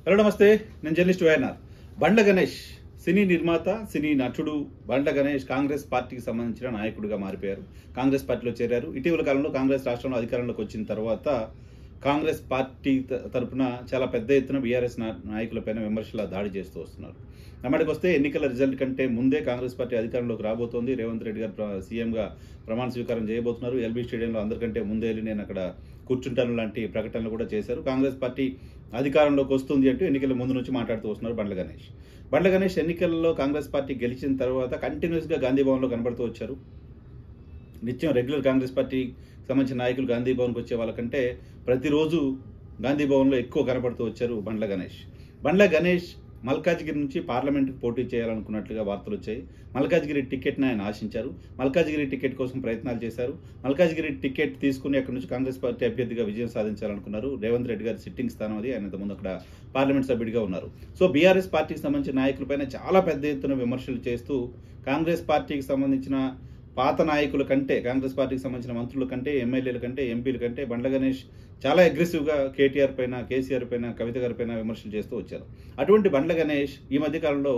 Hello నమస్తే, నేను journalist YNR. Bandla Ganesh సినీ నిర్మాత, సినీ నటుడు బండ్ల గణేష్ కాంగ్రెస్ పార్టీకి సంబంధించిన నాయకుడిగా మారిపోయారు. కాంగ్రెస్ పార్టీలో చేరారు. ఇటీవల కాలంలో కాంగ్రెస్ రాష్ట్రంలో అధికారంలోకి వచ్చిన తర్వాత కాంగ్రెస్ పార్టీ తరఫున చాలా పెద్ద ఎత్తున బీఆర్ఎస్ నాయకులపైన విమర్శల దాడి చేస్తూ వస్తున్నారు. నమ్మడికి వస్తే ఎన్నికల రిజల్ట్ కంటే ముందే కాంగ్రెస్ పార్టీ అధికారంలోకి రాబోతోంది. రేవంత్ రెడ్డి గారు సీఎంగా ప్రమాణ స్వీకారం చేయబోతున్నారు. ఎల్బీ స్టేడియంలో అందరికంటే ముందే వెళ్ళి నేను అక్కడ కూర్చుంటాను లాంటి ప్రకటనలు కూడా చేశారు. కాంగ్రెస్ పార్టీ అధికారంలోకి వస్తుంది అంటూ ఎన్నికల ముందు నుంచి మాట్లాడుతూ వస్తున్నారు బండ్ల గణేష్. బండ్ల గణేష్ ఎన్నికల్లో కాంగ్రెస్ పార్టీ గెలిచిన తర్వాత కంటిన్యూస్గా గాంధీ భవన్లో కనబడుతూ వచ్చారు. నిత్యం రెగ్యులర్ కాంగ్రెస్ పార్టీకి సంబంధించిన నాయకులు గాంధీ భవన్కి వచ్చే వాళ్ళకంటే ప్రతిరోజు గాంధీ భవన్లో ఎక్కువ కనపడుతూ వచ్చారు బండ్ల గణేష్. బండ్ల గణేష్ మల్కాజ్గిరి నుంచి పార్లమెంట్కి పోటీ చేయాలనుకున్నట్లుగా వార్తలు వచ్చాయి. మల్కాజ్గిరి టికెట్ని ఆయన ఆశించారు. మల్కాజ్గిరి టికెట్ కోసం ప్రయత్నాలు చేశారు. మల్కాజ్గిరి టికెట్ తీసుకుని అక్కడి నుంచి కాంగ్రెస్ పార్టీ అభ్యర్థిగా విజయం సాధించాలనుకున్నారు. రేవంత్ రెడ్డి గారి సిట్టింగ్ స్థానం అది. ఆయన ఇంతకుముందు అక్కడ పార్లమెంట్ సభ్యుడిగా ఉన్నారు. సో బీఆర్ఎస్ పార్టీకి సంబంధించిన నాయకులపైన చాలా పెద్ద ఎత్తున విమర్శలు చేస్తూ కాంగ్రెస్ పార్టీకి సంబంధించిన పాత నాయకుల కంటే, కాంగ్రెస్ పార్టీకి సంబంధించిన మంత్రుల కంటే, ఎమ్మెల్యేల కంటే, ఎంపీల కంటే బండ్ల గణేష్ చాలా అగ్రెసివ్గా కేటీఆర్ పైన, కేసీఆర్ పైన, కవిత గారి పైన విమర్శలు చేస్తూ వచ్చారు. అటువంటి బండ్ల గణేష్ ఈ మధ్యకాలంలో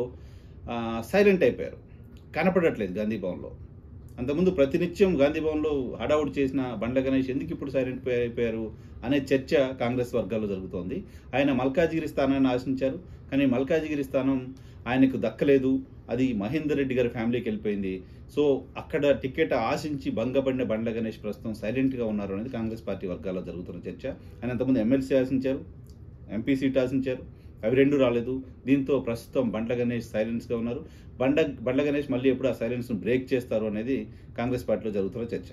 సైలెంట్ అయిపోయారు. కనపడట్లేదు గాంధీ భవన్లో. అంతకుముందు ప్రతినిత్యం గాంధీ భవన్లో హడావుడి చేసిన బండ్ల గణేష్ ఎందుకు ఇప్పుడు సైలెంట్ అయిపోయారు అనే చర్చ కాంగ్రెస్ వర్గాల్లో జరుగుతోంది. ఆయన మల్కాజ్గిరి స్థానాన్ని ఆశించారు, కానీ మల్కాజ్గిరి స్థానం ఆయనకు దక్కలేదు. అది మహేందర్ రెడ్డి గారి ఫ్యామిలీకి వెళ్ళిపోయింది. సో అక్కడ టికెట్ ఆశించి భంగపడిన బండ్ల గణేష్ ప్రస్తుతం సైలెంట్గా ఉన్నారు అనేది కాంగ్రెస్ పార్టీ వర్గాల్లో జరుగుతున్న చర్చ. ఆయన అంతకుముందు ఎమ్మెల్సీ ఆశించారు, ఎంపీ సీట్ ఆశించారు, అవి రెండు రాలేదు. దీంతో ప్రస్తుతం బండ్ల గణేష్ సైలెన్స్గా ఉన్నారు. బండ్ల గణేష్ మళ్ళీ ఎప్పుడు ఆ సైలెన్స్ను బ్రేక్ చేస్తారు అనేది కాంగ్రెస్ పార్టీలో జరుగుతున్న చర్చ.